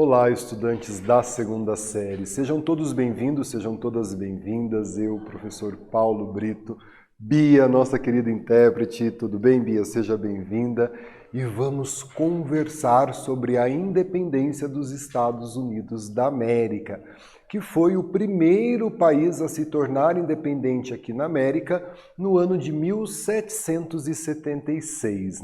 Olá, estudantes da segunda série. Sejam todos bem-vindos, sejam todas bem-vindas. Eu, professor Paulo Brito, Bia, nossa querida intérprete. Tudo bem, Bia? Seja bem-vinda. E vamos conversar sobre a independência dos Estados Unidos da América, que foi o primeiro país a se tornar independente aqui na América no ano de 1776,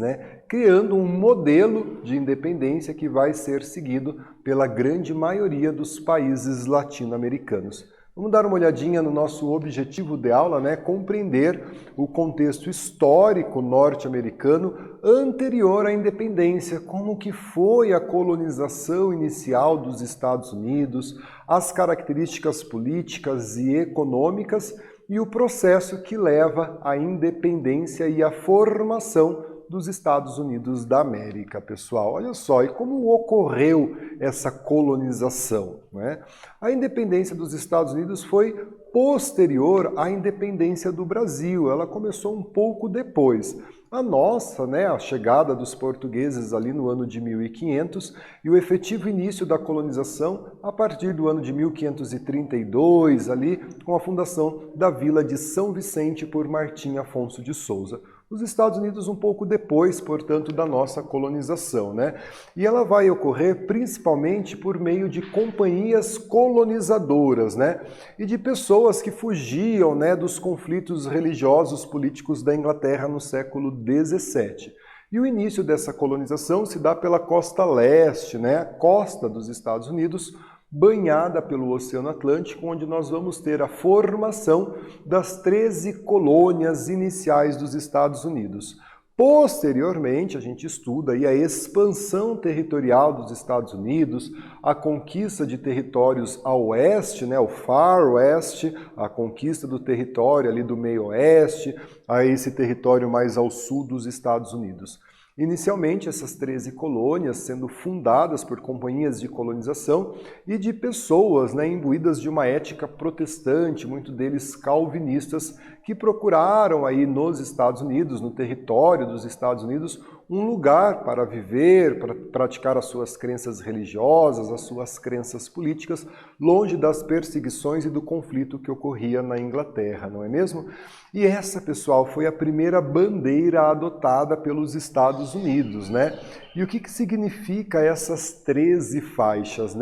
criando um modelo de independência que vai ser seguido pela grande maioria dos países latino-americanos. Vamos dar uma olhadinha no nosso objetivo de aula, compreender o contexto histórico norte-americano anterior à independência, como que foi a colonização inicial dos Estados Unidos, as características políticas e econômicas e o processo que leva à independência e à formação dos Estados Unidos da América, pessoal. Olha só, e como ocorreu essa colonização? A independência dos Estados Unidos foi posterior à independência do Brasil, ela começou um pouco depois. A nossa, a chegada dos portugueses ali no ano de 1500 e o efetivo início da colonização a partir do ano de 1532, ali com a fundação da Vila de São Vicente por Martim Afonso de Souza. Os Estados Unidos um pouco depois, portanto, da nossa colonização, E ela vai ocorrer principalmente por meio de companhias colonizadoras, E de pessoas que fugiam, dos conflitos religiosos políticos da Inglaterra no século XVII. E o início dessa colonização se dá pela costa leste, a costa dos Estados Unidos, banhada pelo Oceano Atlântico, onde nós vamos ter a formação das 13 colônias iniciais dos Estados Unidos. Posteriormente, a gente estuda aí a expansão territorial dos Estados Unidos, a conquista de territórios ao oeste, o Far West, a conquista do território ali do meio oeste, a esse território mais ao sul dos Estados Unidos. Inicialmente, essas 13 colônias sendo fundadas por companhias de colonização e de pessoas imbuídas de uma ética protestante, muitos deles calvinistas, que procuraram aí nos Estados Unidos, no território dos Estados Unidos, um lugar para viver, para praticar as suas crenças religiosas, as suas crenças políticas, longe das perseguições e do conflito que ocorria na Inglaterra, não é mesmo? E essa, pessoal, foi a primeira bandeira adotada pelos Estados Unidos, E o que significa essas 13 faixas,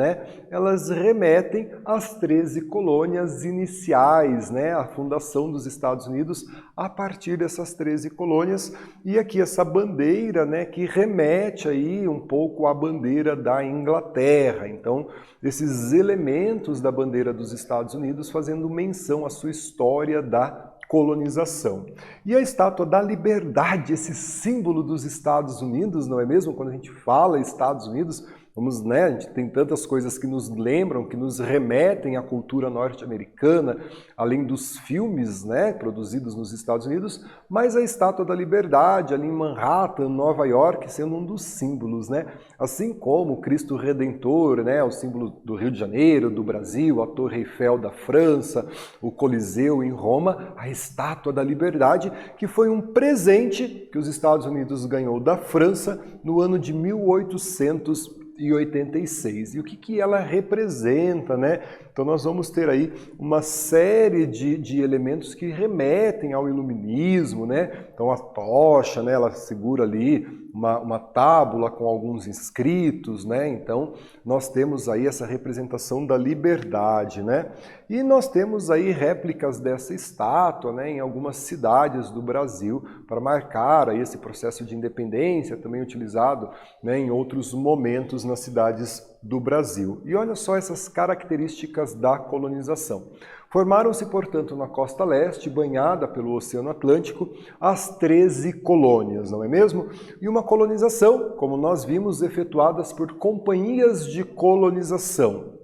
Elas remetem às 13 colônias iniciais, a fundação dos Estados Unidos a partir dessas 13 colônias, e aqui essa bandeira, que remete aí um pouco à bandeira da Inglaterra. Então, esses elementos da bandeira dos Estados Unidos fazendo menção à sua história da colonização. E a Estátua da Liberdade, esse símbolo dos Estados Unidos, não é mesmo? Quando a gente fala Estados Unidos, a gente tem tantas coisas que nos lembram, que nos remetem à cultura norte-americana, além dos filmes, produzidos nos Estados Unidos, mas a Estátua da Liberdade, ali em Manhattan, Nova York, sendo um dos símbolos, Assim como o Cristo Redentor, o símbolo do Rio de Janeiro, do Brasil, a Torre Eiffel da França, o Coliseu em Roma, a Estátua da Liberdade, que foi um presente que os Estados Unidos ganhou da França no ano de 1886. E o que ela representa, Então nós vamos ter aí uma série de elementos que remetem ao iluminismo, Então a tocha, ela segura ali uma tábula com alguns inscritos, Então nós temos aí essa representação da liberdade, E nós temos aí réplicas dessa estátua, em algumas cidades do Brasil para marcar aí esse processo de independência, também utilizado, em outros momentos nas cidades do Brasil. E olha só essas características da colonização. Formaram-se, portanto, na costa leste, banhada pelo Oceano Atlântico, as 13 colônias, não é mesmo? E uma colonização, como nós vimos, efetuadas por companhias de colonização.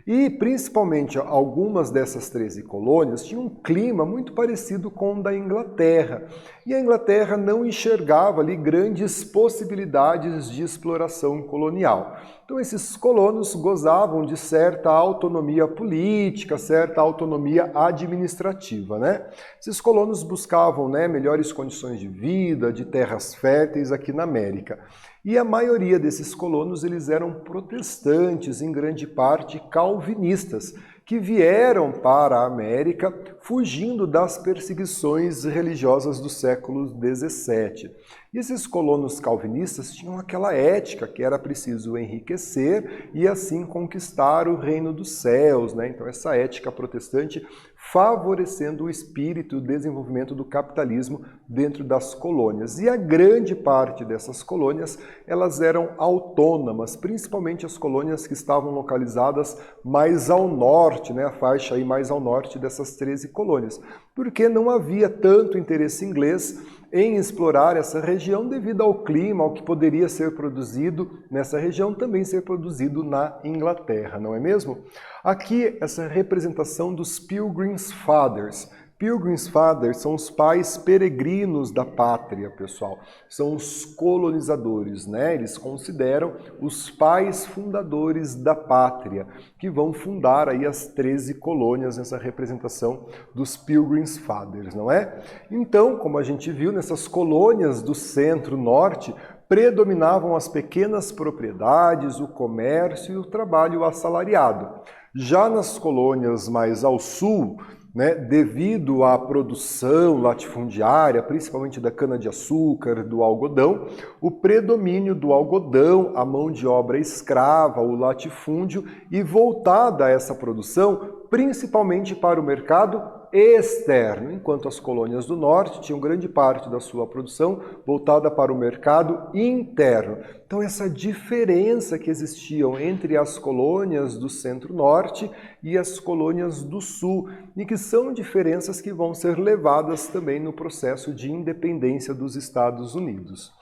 E, principalmente, algumas dessas 13 colônias tinham um clima muito parecido com o da Inglaterra. e a Inglaterra não enxergava ali grandes possibilidades de exploração colonial. Então esses colonos gozavam de certa autonomia política, certa autonomia administrativa, né? Esses colonos buscavam, né, melhores condições de vida, de terras férteis aqui na América. E a maioria desses colonos eles eram protestantes, em grande parte calvinistas, que vieram para a América fugindo das perseguições religiosas do século XVII. E esses colonos calvinistas tinham aquela ética que era preciso enriquecer e assim conquistar o reino dos céus, né? Então essa ética protestante favorecendo o espírito e o desenvolvimento do capitalismo dentro das colônias. E a grande parte dessas colônias, elas eram autônomas, principalmente as colônias que estavam localizadas mais ao norte, né, a faixa aí mais ao norte dessas 13 colônias, porque não havia tanto interesse inglês em explorar essa região devido ao clima, ao que poderia ser produzido nessa região, também ser produzido na Inglaterra, não é mesmo? Aqui, essa representação dos Pilgrim's Fathers. Pilgrim's Fathers são os pais peregrinos da pátria, pessoal. São os colonizadores, né? Eles consideram os pais fundadores da pátria, que vão fundar aí as 13 colônias nessa representação dos Pilgrim's Fathers, não é? Então, como a gente viu, nessas colônias do centro-norte, predominavam as pequenas propriedades, o comércio e o trabalho assalariado. Já nas colônias mais ao sul, né, devido à produção latifundiária, principalmente da cana-de-açúcar, do algodão, o predomínio do algodão, a mão de obra escrava, o latifúndio, e voltada a essa produção, principalmente para o mercado externo, enquanto as colônias do norte tinham grande parte da sua produção voltada para o mercado interno. Então essa diferença que existiam entre as colônias do centro-norte e as colônias do sul, e que são diferenças que vão ser levadas também no processo de independência dos Estados Unidos.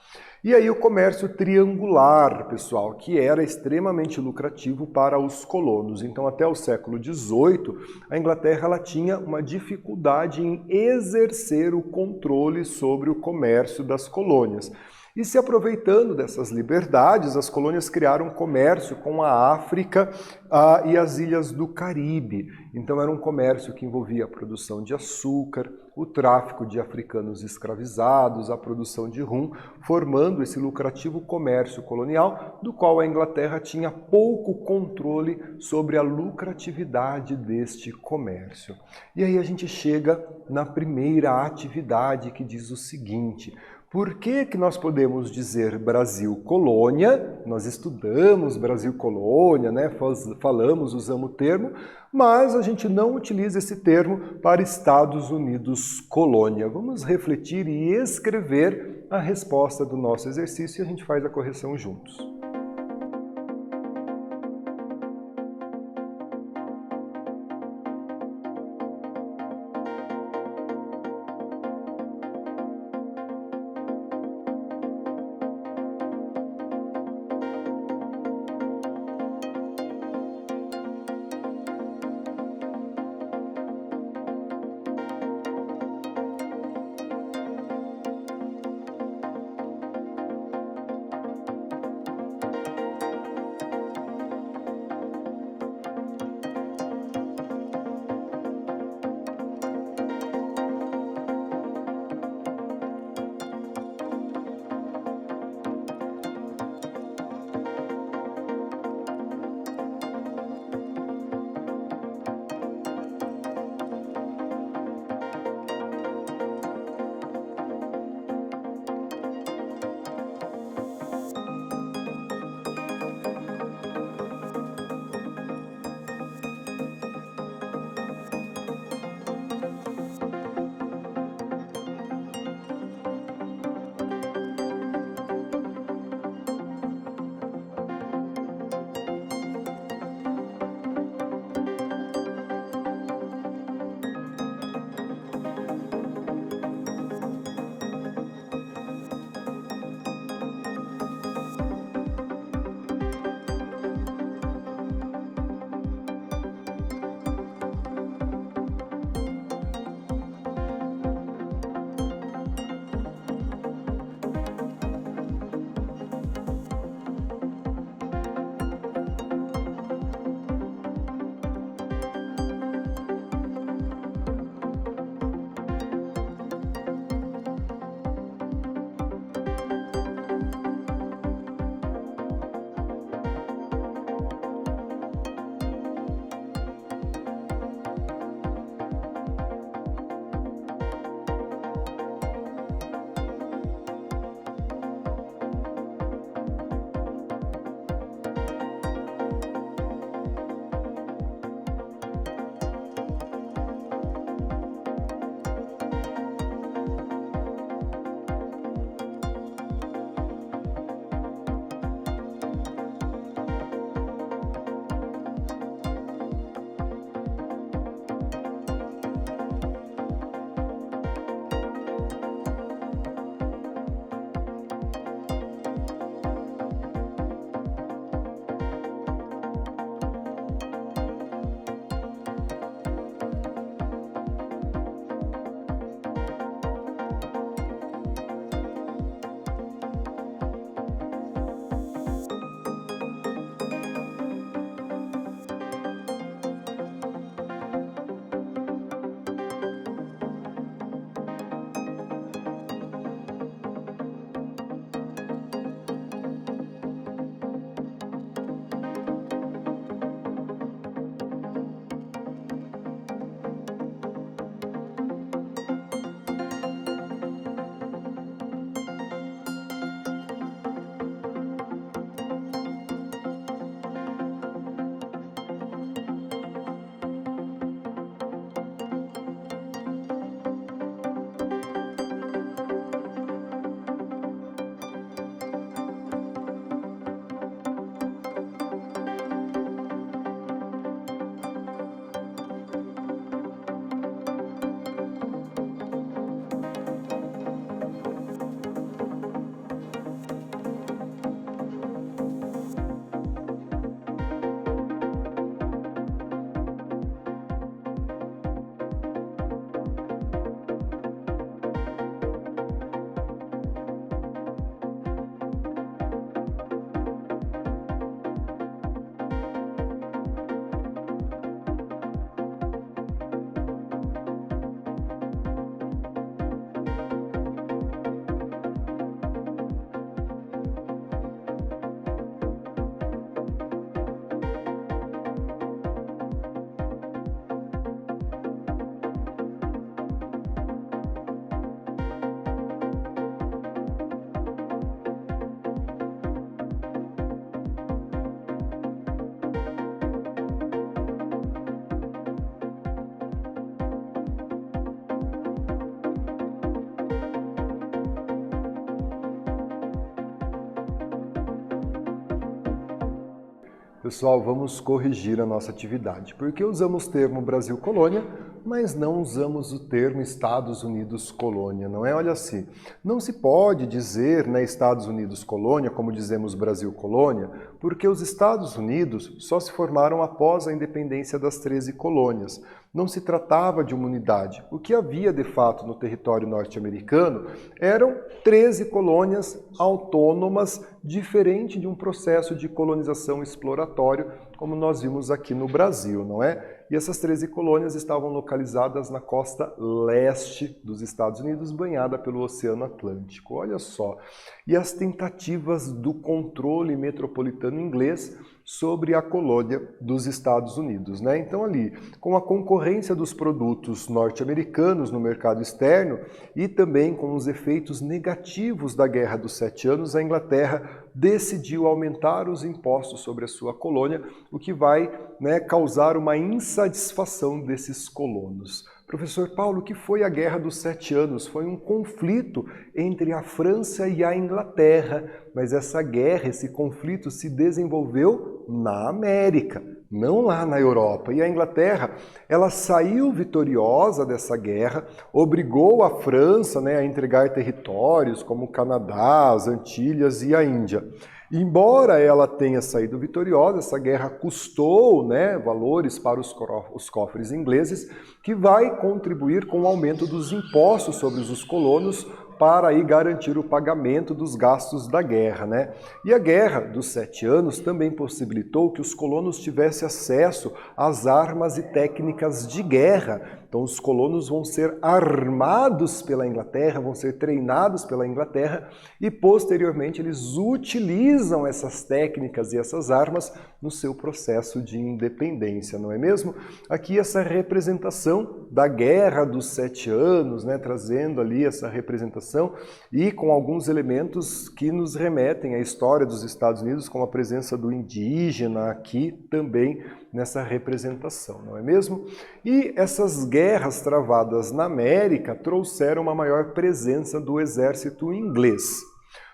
E aí o comércio triangular, pessoal, que era extremamente lucrativo para os colonos. Então, até o século XVIII, a Inglaterra ela tinha uma dificuldade em exercer o controle sobre o comércio das colônias. E se aproveitando dessas liberdades, as colônias criaram comércio com a África e as ilhas do Caribe. Então era um comércio que envolvia a produção de açúcar, o tráfico de africanos escravizados, a produção de rum, formando esse lucrativo comércio colonial, do qual a Inglaterra tinha pouco controle sobre a lucratividade deste comércio. E aí a gente chega na primeira atividade que diz o seguinte: por que que nós podemos dizer Brasil colônia? Nós estudamos Brasil colônia, né? Falamos, usamos o termo, mas a gente não utiliza esse termo para Estados Unidos colônia. Vamos refletir e escrever a resposta do nosso exercício e a gente faz a correção juntos. Pessoal, vamos corrigir a nossa atividade, porque usamos o termo Brasil colônia, mas não usamos o termo Estados Unidos colônia, não é? Olha assim, não se pode dizer, né, Estados Unidos colônia, como dizemos Brasil colônia, porque os Estados Unidos só se formaram após a independência das 13 colônias. Não se tratava de uma unidade. O que havia, de fato, no território norte-americano eram 13 colônias autônomas, diferente de um processo de colonização exploratório, como nós vimos aqui no Brasil, não é? E essas 13 colônias estavam localizadas na costa leste dos Estados Unidos, banhada pelo Oceano Atlântico. Olha só. E as tentativas do controle metropolitano inglês sobre a colônia dos Estados Unidos, né? Então ali, com a concorrência dos produtos norte-americanos no mercado externo e também com os efeitos negativos da Guerra dos Sete Anos, a Inglaterra decidiu aumentar os impostos sobre a sua colônia, o que vai, né, causar uma insatisfação desses colonos. Professor Paulo, o que foi a Guerra dos Sete Anos? Foi um conflito entre a França e a Inglaterra, mas essa guerra, esse conflito se desenvolveu na América, não lá na Europa. E a Inglaterra, ela saiu vitoriosa dessa guerra, obrigou a França, né, a entregar territórios como o Canadá, as Antilhas e a Índia. Embora ela tenha saído vitoriosa, essa guerra custou, né, valores para os cofres ingleses, que vai contribuir com o aumento dos impostos sobre os colonos para aí garantir o pagamento dos gastos da guerra, né? E a Guerra dos Sete Anos também possibilitou que os colonos tivessem acesso às armas e técnicas de guerra. Então os colonos vão ser armados pela Inglaterra, vão ser treinados pela Inglaterra e posteriormente eles utilizam essas técnicas e essas armas no seu processo de independência, não é mesmo? Aqui essa representação da Guerra dos Sete Anos, né, trazendo ali essa representação e com alguns elementos que nos remetem à história dos Estados Unidos, como a presença do indígena aqui também nessa representação, não é mesmo? E essas guerras travadas na América trouxeram uma maior presença do exército inglês.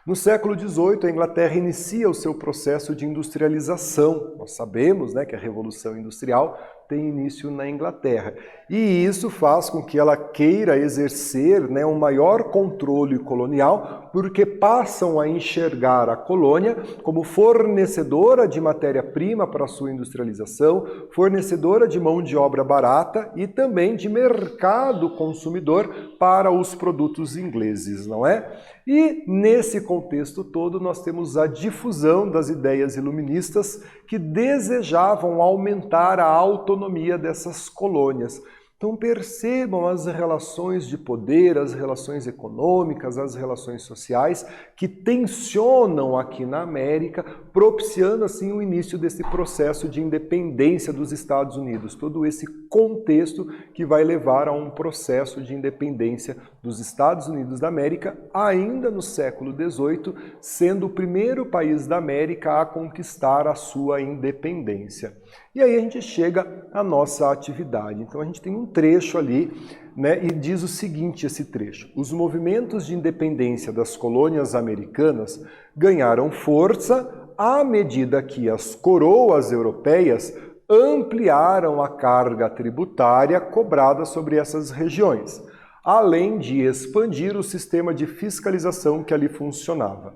No século XVIII, a Inglaterra inicia o seu processo de industrialização. Nós sabemos, né, que a Revolução Industrial tem início na Inglaterra. E isso faz com que ela queira exercer, né, um maior controle colonial, porque passam a enxergar a colônia como fornecedora de matéria-prima para a sua industrialização, fornecedora de mão de obra barata e também de mercado consumidor para os produtos ingleses, não é? E nesse contexto todo nós temos a difusão das ideias iluministas que desejavam aumentar a autonomia dessas colônias. Então percebam as relações de poder, as relações econômicas, as relações sociais que tensionam aqui na América, propiciando assim o início desse processo de independência dos Estados Unidos. Todo esse contexto que vai levar a um processo de independência dos Estados Unidos da América, ainda no século XVIII, sendo o primeiro país da América a conquistar a sua independência. E aí a gente chega à nossa atividade. Então a gente tem um trecho ali, né, e diz o seguinte, esse trecho: os movimentos de independência das colônias americanas ganharam força à medida que as coroas europeias ampliaram a carga tributária cobrada sobre essas regiões, além de expandir o sistema de fiscalização que ali funcionava.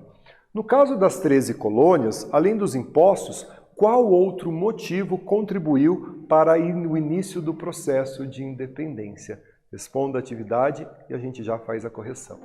No caso das 13 colônias, além dos impostos, qual outro motivo contribuiu para o início do processo de independência? Responda a atividade e a gente já faz a correção.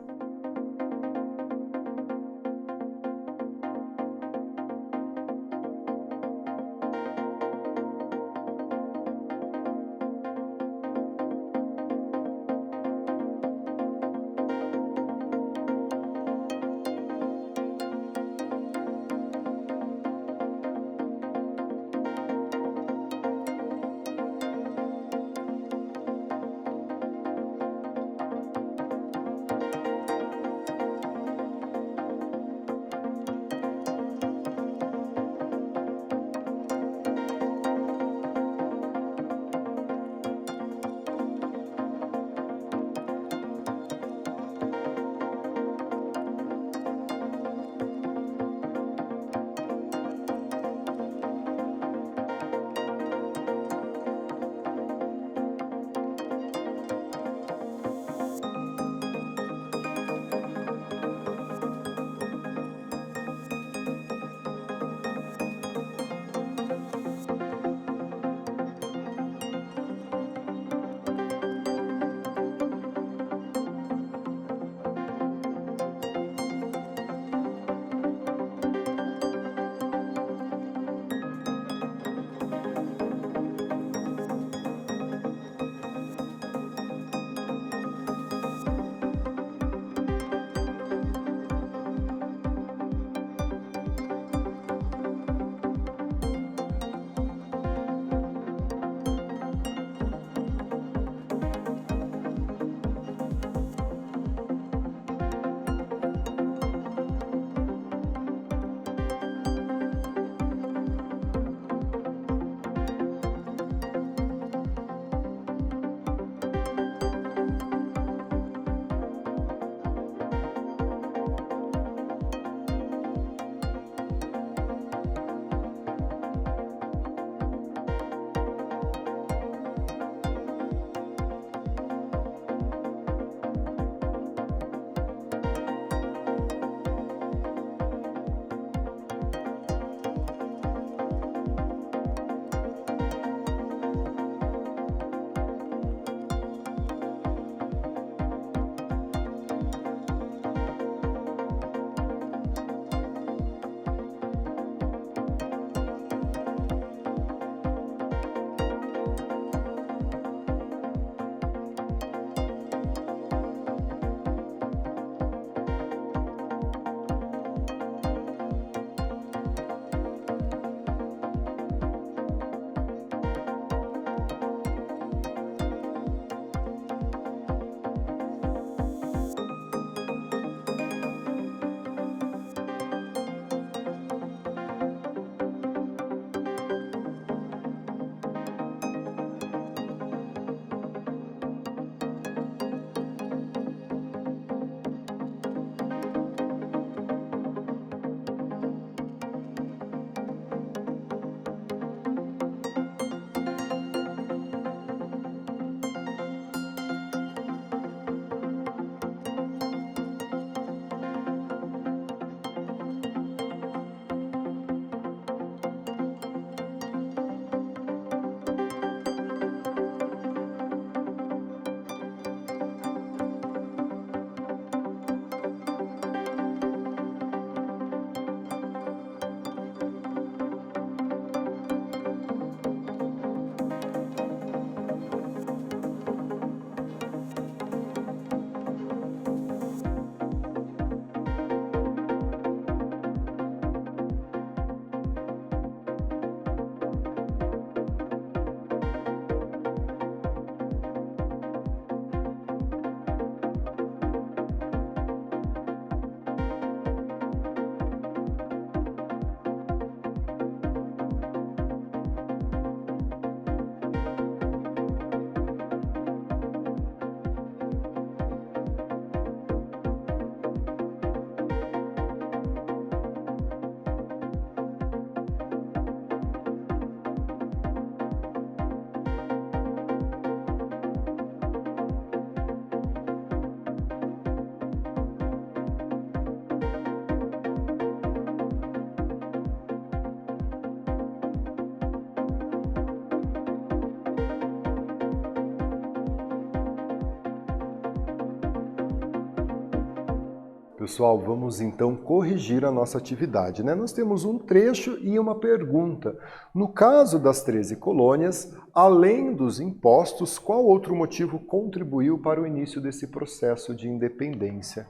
Pessoal, vamos então corrigir a nossa atividade, né? Nós temos um trecho e uma pergunta. No caso das 13 colônias, além dos impostos, qual outro motivo contribuiu para o início desse processo de independência?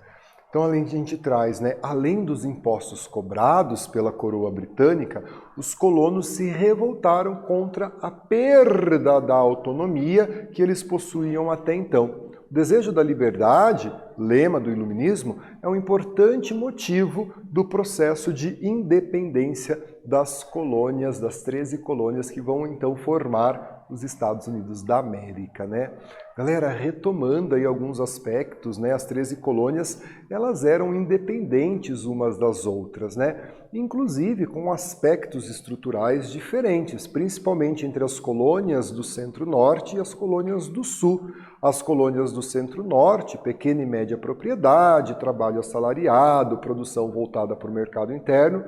Então, a gente traz, né, além dos impostos cobrados pela coroa britânica, os colonos se revoltaram contra a perda da autonomia que eles possuíam até então. O desejo da liberdade, lema do iluminismo, é um importante motivo do processo de independência das colônias, das 13 colônias que vão então formar os Estados Unidos da América, né? Galera, retomando aí alguns aspectos, né? As 13 colônias, elas eram independentes umas das outras, né? Inclusive com aspectos estruturais diferentes, principalmente entre as colônias do Centro-Norte e as colônias do Sul. As colônias do Centro-Norte, pequena e média propriedade, trabalho assalariado, produção voltada para o mercado interno.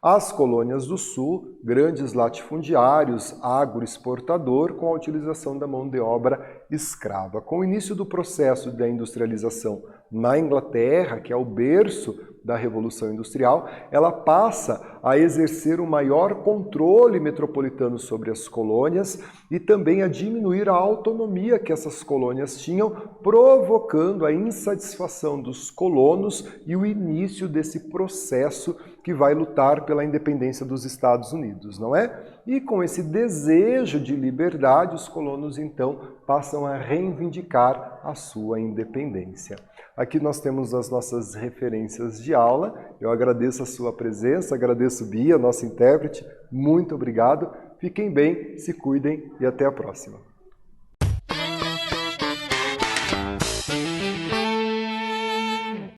As colônias do Sul, grandes latifundiários, agroexportador, com a utilização da mão de obra escrava. Com o início do processo da industrialização na Inglaterra, que é o berço da Revolução Industrial, ela passa a exercer um maior controle metropolitano sobre as colônias e também a diminuir a autonomia que essas colônias tinham, provocando a insatisfação dos colonos e o início desse processo que vai lutar pela independência dos Estados Unidos, não é? E com esse desejo de liberdade, os colonos então passam a reivindicar a sua independência. Aqui nós temos as nossas referências de aula. Eu agradeço a sua presença, agradeço Bia, nossa intérprete. Muito obrigado. Fiquem bem, se cuidem e até a próxima.